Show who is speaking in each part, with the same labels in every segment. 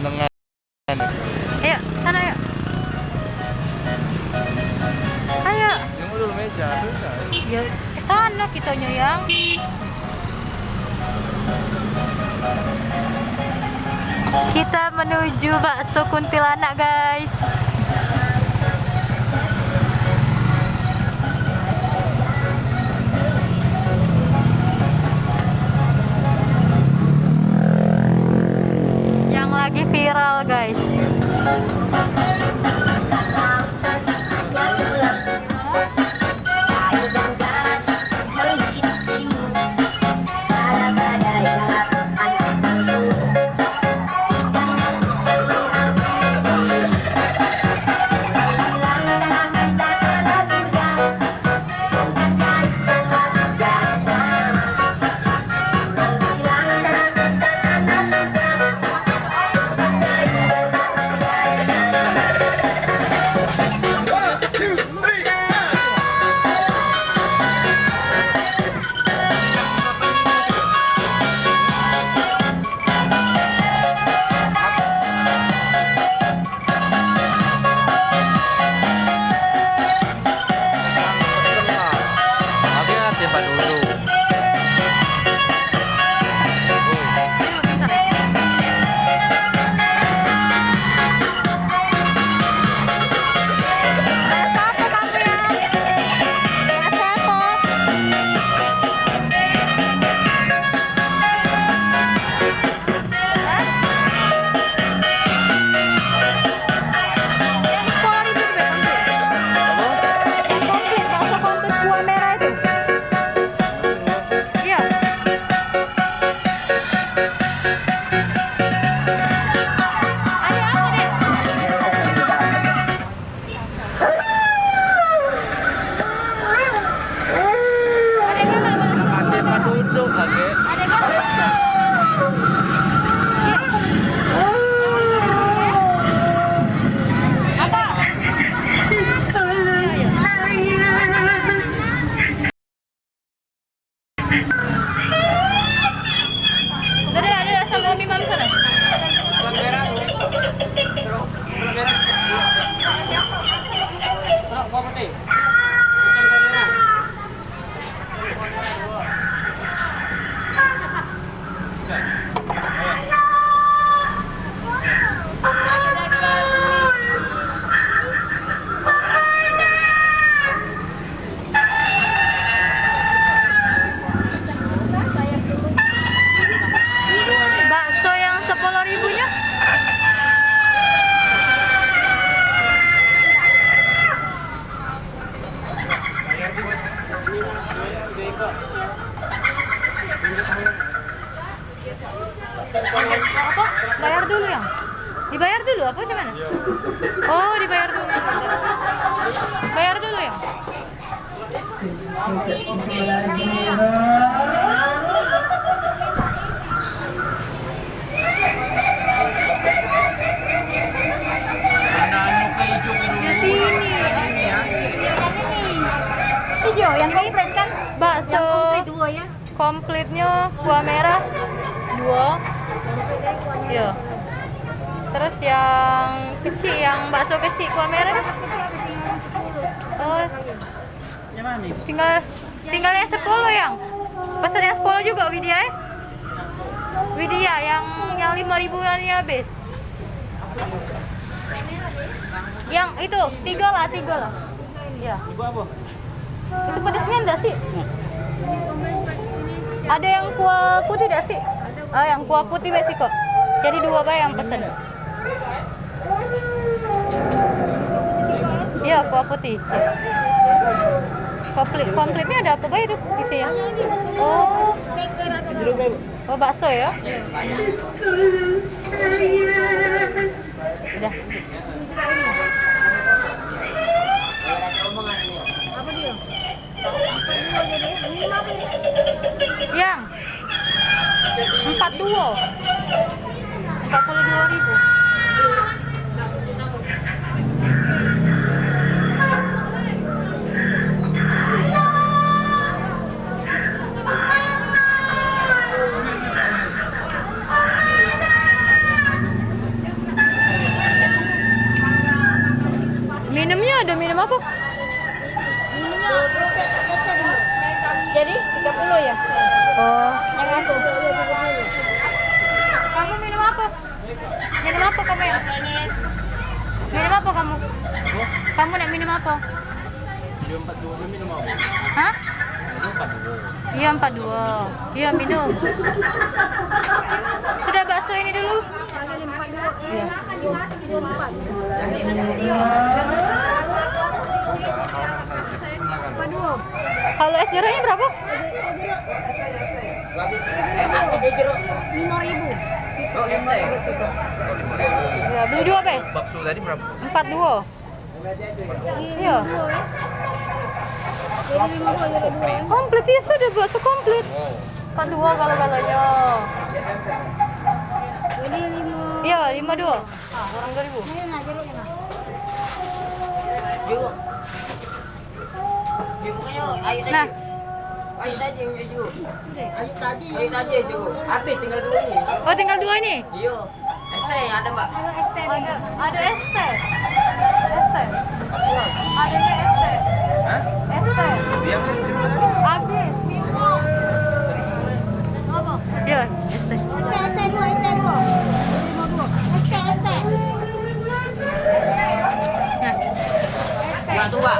Speaker 1: Panengan.
Speaker 2: Ayo, sana yuk. Ayo.
Speaker 1: Yang dulu meja,
Speaker 2: Ya, sana kitanya yang. Kita menuju bakso kuntilanak, guys. Yang lagi viral, guys. Bakso yang 10.000-nya? Apa? Bayar dulu yang? Dibayar dulu apa gimana? Oh, dibayar dulu. Bayar dulu ya?
Speaker 3: Hijau yang komplit kan?
Speaker 2: Bakso
Speaker 3: Yang komplit dua ya.
Speaker 2: komplitnya kuah merah 2. Iya. Terus yang kecil, yang bakso kecil kuah merah. Oh, tinggal yang 10 yang. Pesan yang 10 juga Widya ya? Widya yang 5.000-an ya habis. Yang itu 3 lah. Iya. Itu pedasnya enggak sih? Ada yang kuah putih enggak sih? Ah, yang kuah putih besi kok. Jadi 2 bay yang pesen. Iya, kuah putih. Komplitnya ada apa bay itu isinya? Oh. Oh, bakso ya? Udah. Yang 42.000. Minum apa kamu yang? Minum apa kamu? Kamu nak minum apa?
Speaker 1: Dia 42 minum apa?
Speaker 2: Hah?
Speaker 1: Minum 42.
Speaker 2: Iya 42. Iya minum. Sudah bakso ini dulu. Iya. Kalau es jeruknya berapa?
Speaker 1: Oh, ST.
Speaker 2: Ya, beli dua Be.
Speaker 1: Bakso tadi berapa?
Speaker 2: 42. Iya. Komplit ya sudah bakso komplit.
Speaker 1: Oh.
Speaker 2: 42 kalau kalanya. Iya, 52. Orang 2000.
Speaker 4: Jeruk. Jeruknya ayo tadi.
Speaker 2: Nah,
Speaker 4: Ayo tadi yang jeruk. Ayo tadi jeruk. Habis tinggal 2 ni.
Speaker 2: oh tinggal 2 ini.
Speaker 4: Iya. ST yang ada, Mbak.
Speaker 2: Ada ST. ST. Adanya ST.
Speaker 1: Hah?
Speaker 2: ST.
Speaker 1: Yang jeruk tadi?
Speaker 2: Habis. Apa? Iya, ST. Nah,
Speaker 4: Tua.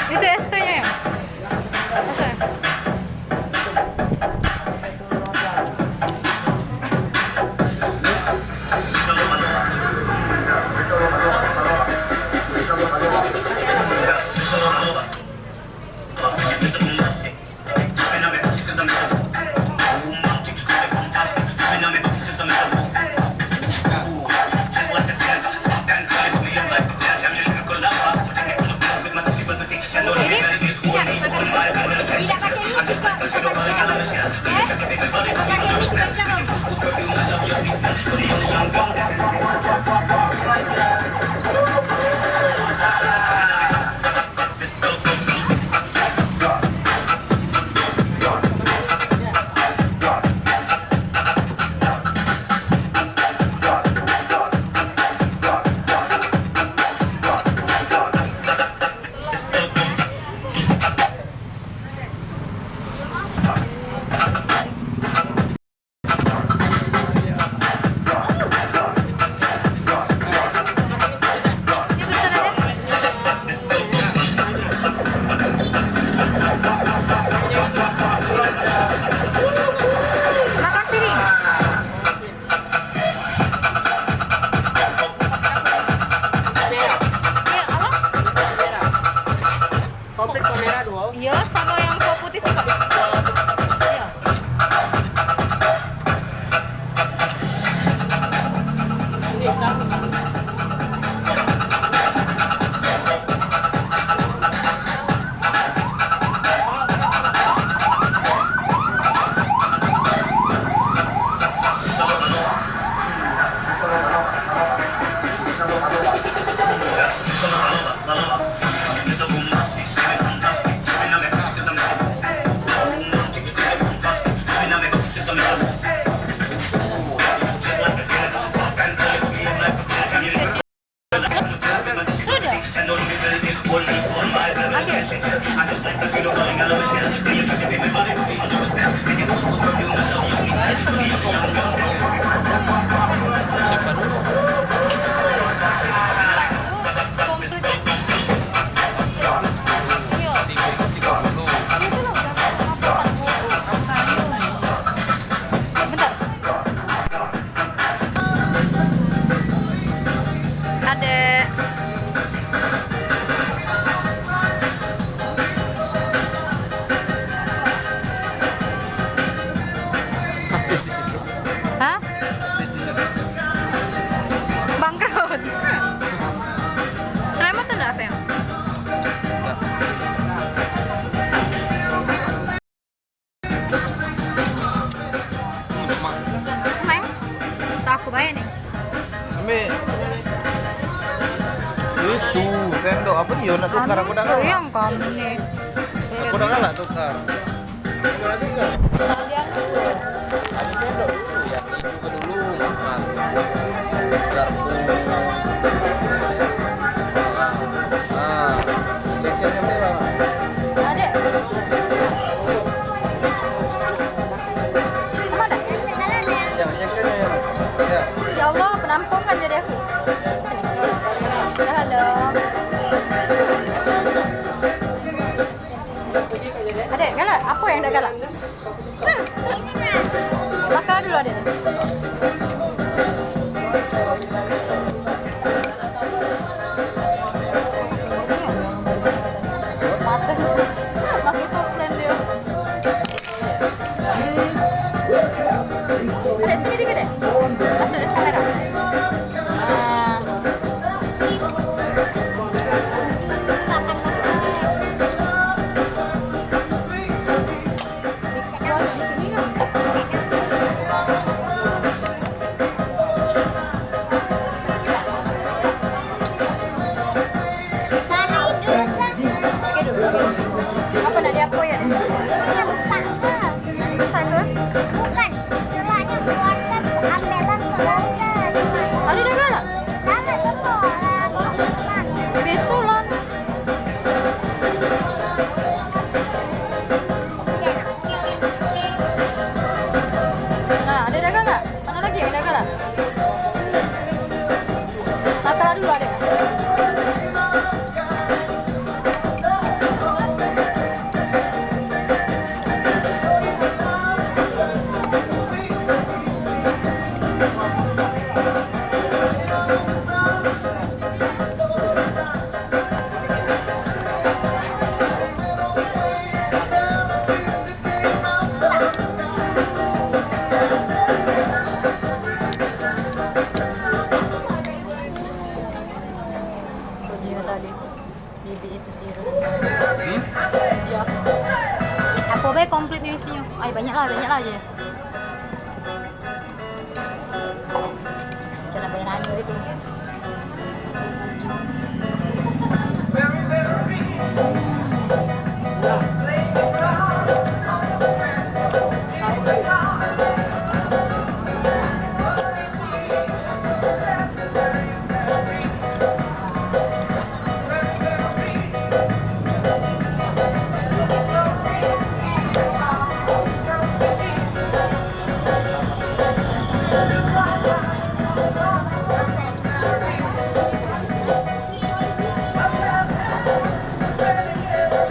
Speaker 2: itu ST-nya ya? ST.
Speaker 3: Tidak pakai musik Pak, tidak pakai musik Pak.
Speaker 2: Ini pesanannya? Makan sini. Iya, apa?
Speaker 1: Komplit kamera 2.
Speaker 2: Iya, sama yang kau putih sih, Kak. Iya. Hah? Bangkrut. Selamat enggak apa yang? Meng, tak aku bayar nih.
Speaker 1: Ambil sendok apa dia nak tukar aku dah
Speaker 2: Anu,
Speaker 1: kalah.
Speaker 2: yang kami nih.
Speaker 1: Aku dah kalah tukar. Aku dah tukar.
Speaker 2: Tadi anu tuh.
Speaker 1: Ada sendok yang hijau ke dulu makan. Garpu. Ah, cekernya merah.
Speaker 2: Adek. Apa ada?
Speaker 1: Yang cekernya ya. Ya.
Speaker 2: Ya Allah, penampungan jadi aku. Sini. Halo. Adek, galak. Apa yang dah galak? Makan dulu adek. Mata. Pakai soplen dia. Adek, sini dikit dek. Masuk ke kamera. Ah. Apa nak dia apa ya dek? Nak besar ke? Ada dah galak? Besok lah. Nah, ada dah galak? Mana lagi yang dah galak? Nakal dulu ada. Ujian tadi. Bibi itu sih. Ujian. Apa baik komplit nih isinya? Ay, banyak lah aja. Jangan banyak nanya gitu.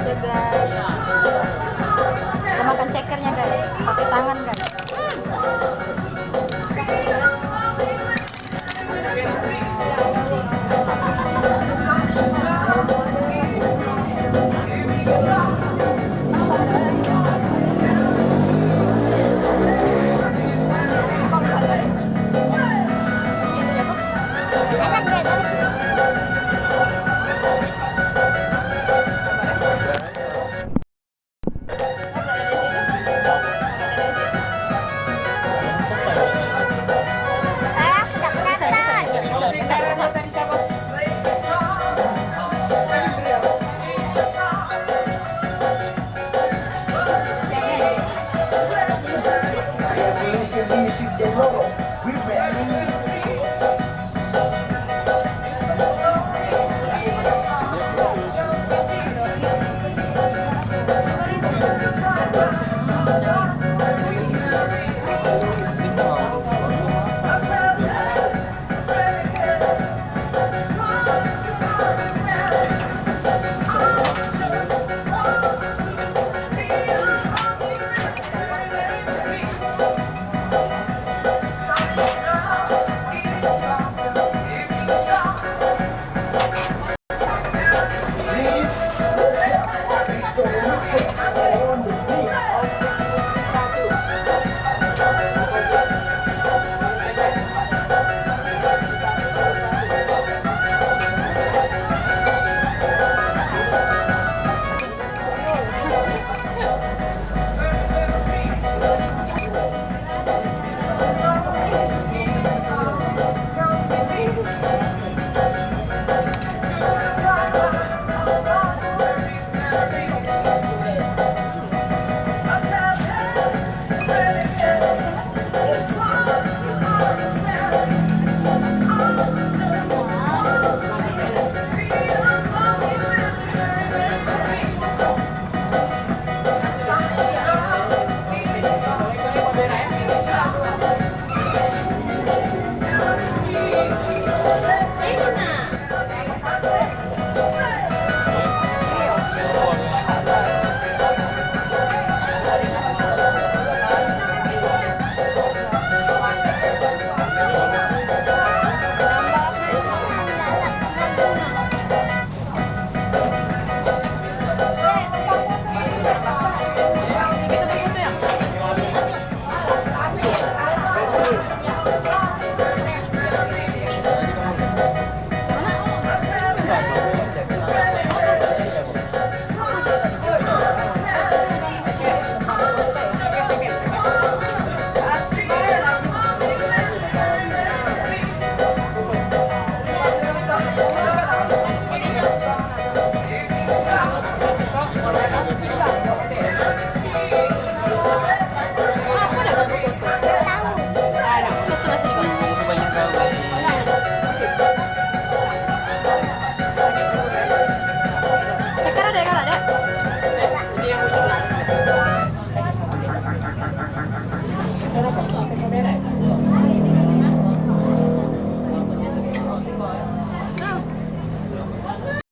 Speaker 2: Ya guys, kita makan cekernya guys, pakai tangan guys. Siapa?